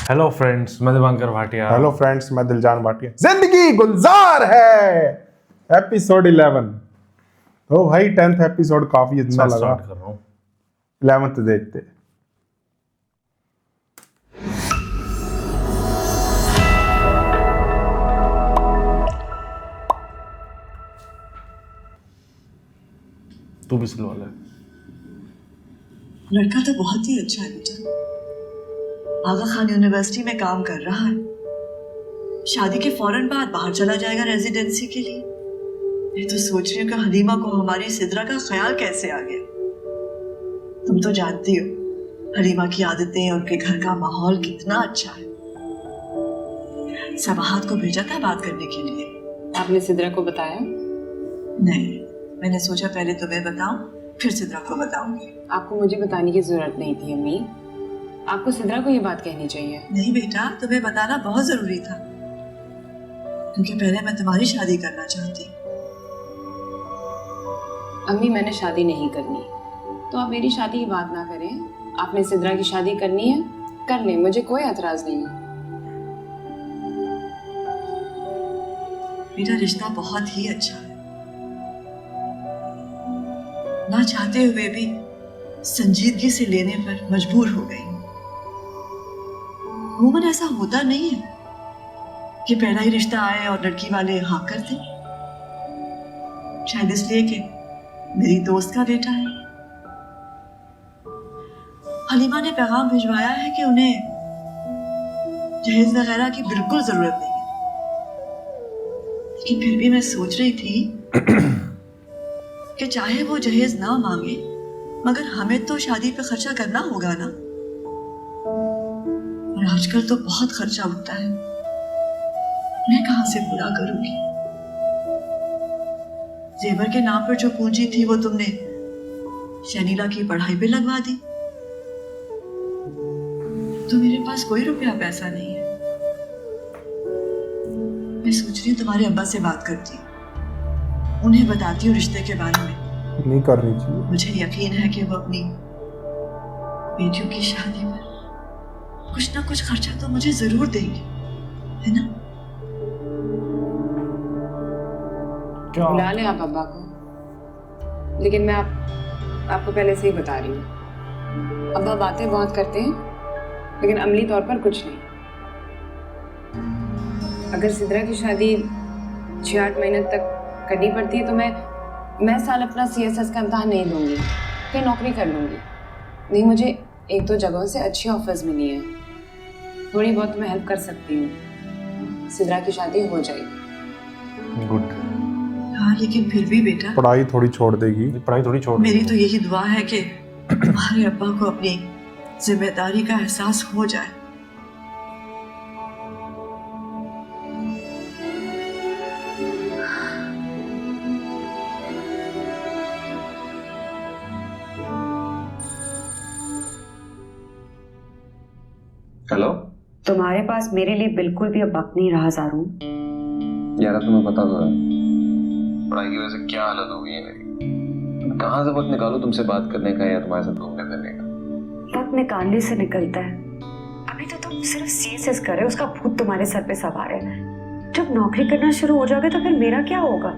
Hello friends, मैं दिवांकर Bhatia. Hello friends, मैं दिलजान भाटिया। जिंदगी गुलजार है एपिसोड 11। तो भाई 10th एपिसोड काफी अच्छा मैं लगा। स्टार्ट कर रहा हूँ। 11th देखते। तू भी सिलवा ले। लड़का तो बहुत ही अच्छा है बेटा। आगा खान यूनिवर्सिटी में काम कर रहा है। शादी के फौरन बाद बाहर चला जाएगा रेजिडेंसी के लिए। मैं तो सोच रही हूँ कि हलीमा को हमारी सिद्रा का ख्याल कैसे आ गया। तुम तो जानती हो हलीमा की आदतें, उनके घर का माहौल कितना अच्छा है। सबाहत को भेजा था बात करने के लिए। आपने सिद्रा को बताया? नहीं, मैंने सोचा पहले तुम्हें बताऊं फिर सिद्रा को बताऊंगी। आपको मुझे बताने की जरूरत नहीं थी अम्मी। आपको सिद्रा को ये बात कहनी चाहिए। नहीं बेटा, तुम्हें बताना बहुत जरूरी था, क्योंकि पहले मैं तुम्हारी शादी करना चाहती। अम्मी, मैंने शादी नहीं करनी, तो आप मेरी शादी की बात ना करें। आपने सिद्रा की शादी करनी है, कर लें, मुझे कोई एतराज नहीं है। मेरा रिश्ता बहुत ही अच्छा है। ना चाहते हुए भी संजीदगी से लेने पर मजबूर हो गई। अमूमन ऐसा होता नहीं है कि पहला ही रिश्ता आए और लड़की वाले हाँ कर दें। शायद इसलिए कि मेरी दोस्त का बेटा है। हलीमा ने पैगाम भिजवाया है कि उन्हें जहेज वगैरह की बिल्कुल जरूरत नहीं है, लेकिन फिर भी मैं सोच रही थी कि चाहे वो जहेज ना मांगे, मगर हमें तो शादी पे खर्चा करना होगा ना। और आजकल तो बहुत खर्चा उठता है, मैं कहां से पूरा करूंगी। जेवर के नाम पर जो पूंजी थी वो तुमने शनीला की पढ़ाई पे लगवा दी। तो मेरे पास कोई रुपया पैसा नहीं है। मैं सोच रही हूँ तुम्हारे अब्बा से बात करती हूँ, उन्हें बताती हूँ रिश्ते के बारे में। नहीं करनी चाहिए। मुझे यकीन है कि वो अपनी बेटियों की शादी पर कुछ ना कुछ खर्चा तो मुझे जरूर देंगे, है ना? क्या? बुला लें आप अब्बा को, लेकिन मैं आपको पहले से ही बता रही हूँ, अब्बा बातें बहुत करते हैं लेकिन अमली तौर पर कुछ नहीं। अगर सिद्रा की शादी 6-8 महीने तक करनी पड़ती है तो मैं साल अपना CSS का इम्तहान नहीं दूंगी, कहीं नौकरी कर लूंगी। नहीं, मुझे 1-2 जगहों से अच्छी ऑफर्स मिली हैं, थोड़ी बहुत मैं हेल्प कर सकती हूँ। सिद्रा की शादी हो जाएगी। गुड। हाँ, लेकिन फिर भी बेटा, पढ़ाई थोड़ी छोड़ देगी। पढ़ाई थोड़ी छोड़ मेरी दो। तो यही दुआ है कि तुम्हारे अब्बा को अपनी जिम्मेदारी का एहसास हो जाए। हेलो तुम्हारे पास मेरे लिए बिल्कुल भी अब वक्त नहीं रहा ज़ारू। यार, तुम्हें पता तो है पढ़ाई की वजह से क्या हालत हो गई है मेरी। मैं कहाँ से वक्त निकालूं तुमसे बात करने का या तुम्हारे साथ घूमने फिरने का। वक्त निकालने से निकलता है। अभी तो तुम सिर्फ CSS कर रहे हो, उसका भूत तुम्हारे सर पे सवार है। जब नौकरी करना शुरू हो जाओगे तो फिर मेरा क्या होगा?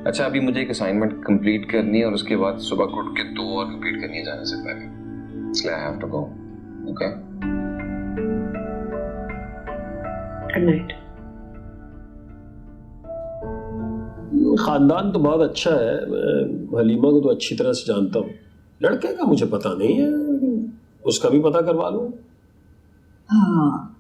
अच्छा, अभी मुझे एक असाइनमेंट कंप्लीट करनी है और उसके बाद सुबह को उठ के 2 और कंप्लीट करनी है जाने से पहले, इसलिए I have to go. Okay, good night. खानदान तो बहुत अच्छा है। मैं हलीमा को तो अच्छी तरह से जानता हूँ। लड़के का मुझे पता नहीं है, उसका भी पता करवा लूँ। हाँ,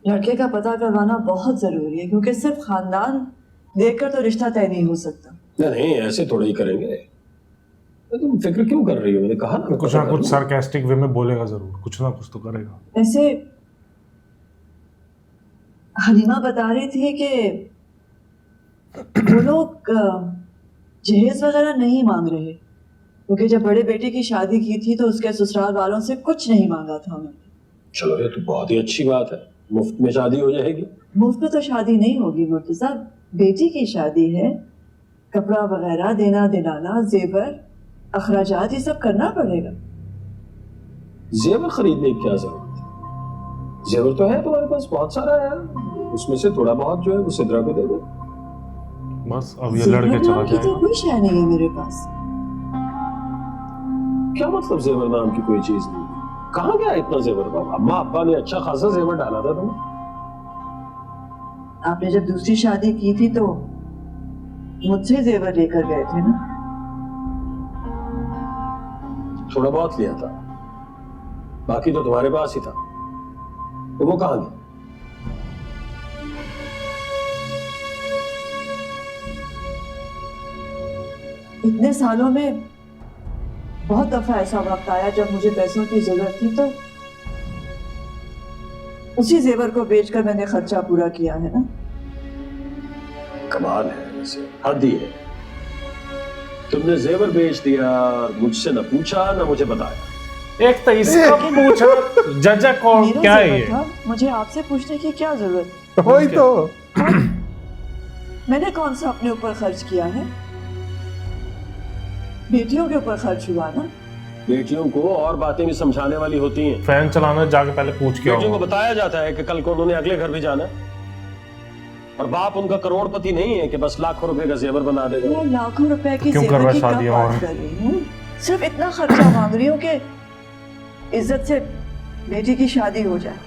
लड़के का पता करवाना बहुत जरूरी है, क्योंकि सिर्फ खानदान देखकर तो रिश्ता तय नहीं हो सकता। नहीं, ऐसे थोड़ा ही करेंगे। तुम फिक्र क्यों कर रही हो? मैंने कहा ना कुछ ना कुछ सार्कास्टिक वे में बोलेगा जरूर, कुछ ना कुछ तो करेगा। ऐसे हलीमा बता रही थी कि वो लोग जहेज वगैरह नहीं मांग रहे, क्योंकि जब बड़े बेटे की शादी की थी तो उसके ससुराल वालों से कुछ नहीं मांगा था उन्होंने। चलो, ये तो बहुत ही अच्छी बात है, मुफ्त में शादी हो जाएगी। मुफ्त में तो शादी नहीं होगी मुर्तजा, बेटी की शादी है। कपड़ा वगैरह देना दिलाना, जेवर, अखराजात, ये सब करना पड़ेगा। जेवर खरीदने की क्या जरूरत है? जेवर तो है तुम्हारे पास बहुत सारा है, उसमें से थोड़ा बहुत जो है वो सिद्रा को दे दो। बस अब ये लड़के चला की तो जाएगा। कोई शय नहीं है मेरे पास। क्या मतलब जेवर नाम की कोई चीज नहीं? कहाँ गया इतना जेवर बाबा? अम्मा अब्बा ने अच्छा खासा जेवर डाला था तुम्हें। आपने जब दूसरी शादी की थी तो मुझसे जेवर लेकर गए थे ना। थोड़ा बहुत लिया था, बाकी तो तुम्हारे पास ही था। तो वो कहाँ गया? इतने सालों में बहुत दफा ऐसा वक्त आया जब मुझे पैसों की जरूरत थी तो उसी जेवर को बेचकर मैंने खर्चा पूरा किया है ना। कमाल है, वैसे हद ही है। तुमने जेवर बेच दिया और मुझसे न पूछा न मुझे बताया। एक तो इसका पूछा जजा कौन मेरा क्या है जेवर ये? था, मुझे आपसे पूछने की क्या जरूरत। वही तो। मैंने कौन सा अपने ऊपर खर्च किया है? बेटियों के ऊपर खर्च हुआ ना। बेटियों को और बातें भी समझाने वाली होती हैं। फैन चलाना जाके पहले पूछ के बेटियों को आओ। बताया जाता है कि कल को उन्होंने अगले घर भी जाना है, और बाप उनका करोड़पति नहीं है कि बस लाखों रुपए का जेवर बना देगा। मैं लाखों रुपए की क्यों कर जेवर रहा की शादियां कब और? बात कर रही हूँ? सिर्फ इतना खर्चा मांग रही हूँ कि इज्जत से बेटी की शादी हो जाए।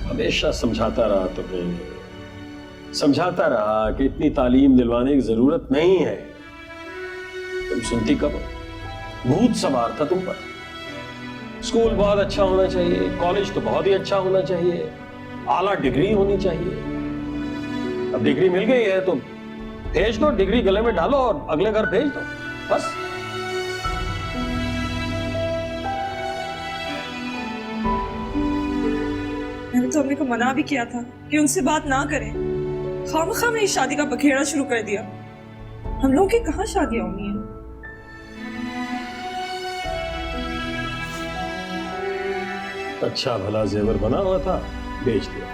हमेशा समझाता रहा तुम्हें, समझाता रहा कि इतनी तालीम दिलवाने की जरूरत नहीं है। तुम सुनती कब हो? भूत सवार था तुम पर। स्कूल बहुत अच्छा होना चाहिए, कॉलेज तो बहुत ही अच्छा होना चाहिए, आला डिग्री होनी चाहिए। अब डिग्री मिल गई है तो भेज दो, डिग्री गले में डालो और अगले घर भेज दो, बस। मैंने तो अम्मी को मना भी किया था कि उनसे बात ना करें। खामखा में इस शादी का बखेड़ा शुरू कर दिया। हम लोगों की कहाँ शादियां होनी है? अच्छा भला जेवर बना हुआ था, बेच दिया।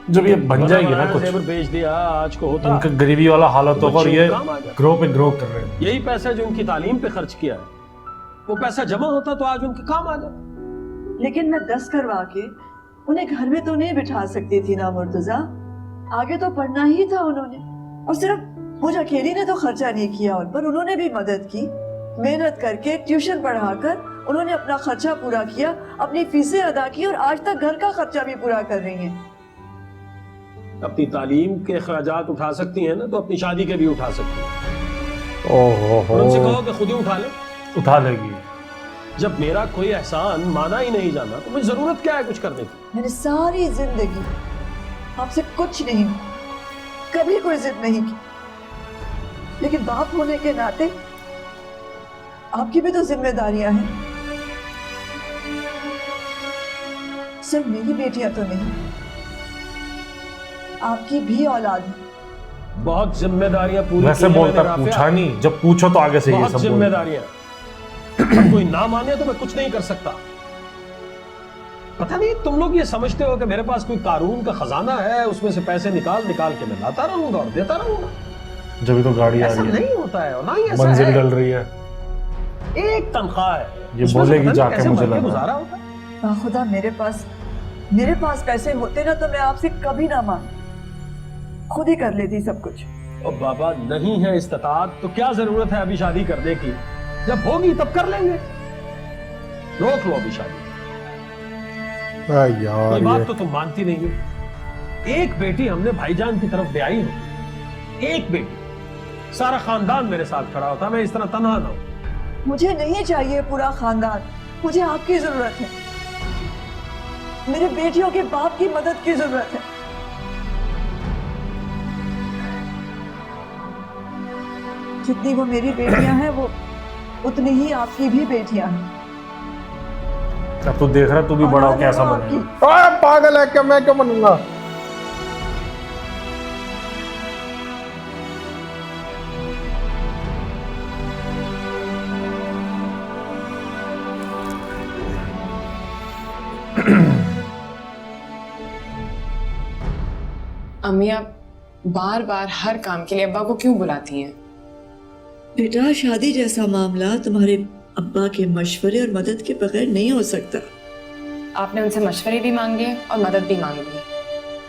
जब ये बन जाएगी ना बनाया कुछ, जेवर बेच दिया, आज को होता इनका गरीबी वाला हालत होगा और ये काम आ जाता। ग्रो पे ग्रो कर रहे हैं। यही पैसा जो उनकी तालीम पे खर्च किया है, वो पैसा जमा होता तो आज उनके काम आ जाता। लेकिन मैं 10 करवा के उन्हें घर में तो नहीं बिठा सकती थी ना मुर्तजा। आगे तो पढ़ना ही था उन्होंने, और सिर्फ मुझ अकेली ने तो खर्चा नहीं किया उन पर, उन्होंने भी मदद की। मेहनत करके ट्यूशन पढ़ाकर उन्होंने अपना खर्चा पूरा किया, अपनी फीसें अदा की और आज तक घर का खर्चा भी पूरा कर रही हैं। अपनी तालीम के अखराजात उठा सकती हैं ना, तो अपनी शादी के भी उठा सकती हैं। और उनसे कहो कि खुद ही उठा ले। उठा लेगी। जब मेरा कोई एहसान माना ही नहीं जाना तो मुझे जरूरत क्या है कुछ करने की? मैंने सारी जिंदगी आपसे कुछ नहीं, कभी कोई जिद नहीं की, लेकिन बाप होने के नाते आपकी भी तो जिम्मेदारियां हैं। सिर्फ मेरी बेटियां तो नहीं, आपकी भी औलाद है। बहुत जिम्मेदारियां पूरी वैसे की हैं बोलता मैंने, पूछा राफिया। नहीं, जब पूछो तो आगे से ये बहुत सब बोल। जिम्मेदारियां। अब कोई ना माने तो मैं कुछ नहीं कर सकता। पता नहीं तुम लोग ये समझते हो कि मेरे पास कोई कानून का खजाना है, उसमें से पैसे निकाल निकाल के मैं लाता रहूंगा और देता रहूंगा। जब तो गाड़ी आ ऐसा रही है, नहीं होता है, और ना ही ऐसा मंजिल है। डल रही है, एक तनख्वाह है, ये उसमें से बोलेगी पता नहीं जाके कैसे मुझे मर के लगा। गुजारा होता है। खुदा मेरे पास पैसे होते ना तो मैं आपसे कभी ना मांग, खुद ही कर लेती सब कुछ। और बाबा नहीं है इस्तात तो क्या जरूरत है अभी शादी करने की? जब होगी तब कर लेंगे। रोक लो अभी शादी। यार कोई बात ये तो तुम मानती नहीं हो। एक बेटी हमने भाईजान की तरफ ब्याई हो, एक बेटी, सारा खानदान मेरे साथ खड़ा होता, मैं इस तरह तन्हा ना हूं। मुझे नहीं चाहिए पूरा खानदान, मुझे आपकी जरूरत है। मेरे बेटियों के बाप की मदद की जरूरत है। जितनी वो मेरी बेटियां हैं वो उतनी ही आपकी भी बेटियां हैं। अब तू देख रहा, तू भी बड़ा हो कैसा और बनेगा। ओए, पागल है क्या? मैं क्या बनूंगा? अम्मी आप बार बार हर काम के लिए अब्बा को क्यों बुलाती हैं? बेटा, शादी जैसा मामला तुम्हारे अब्बा के मशवरे और मदद के बगैर नहीं हो सकता। आपने उनसे मशवरे भी मांग लिए और मदद भी मांग ली।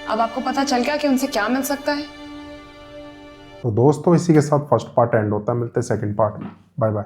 अब आपको पता चल गया कि उनसे क्या मिल सकता है। तो दोस्तों इसी के साथ फर्स्ट पार्ट एंड होता है, मिलते हैं सेकंड पार्ट में। Bye bye.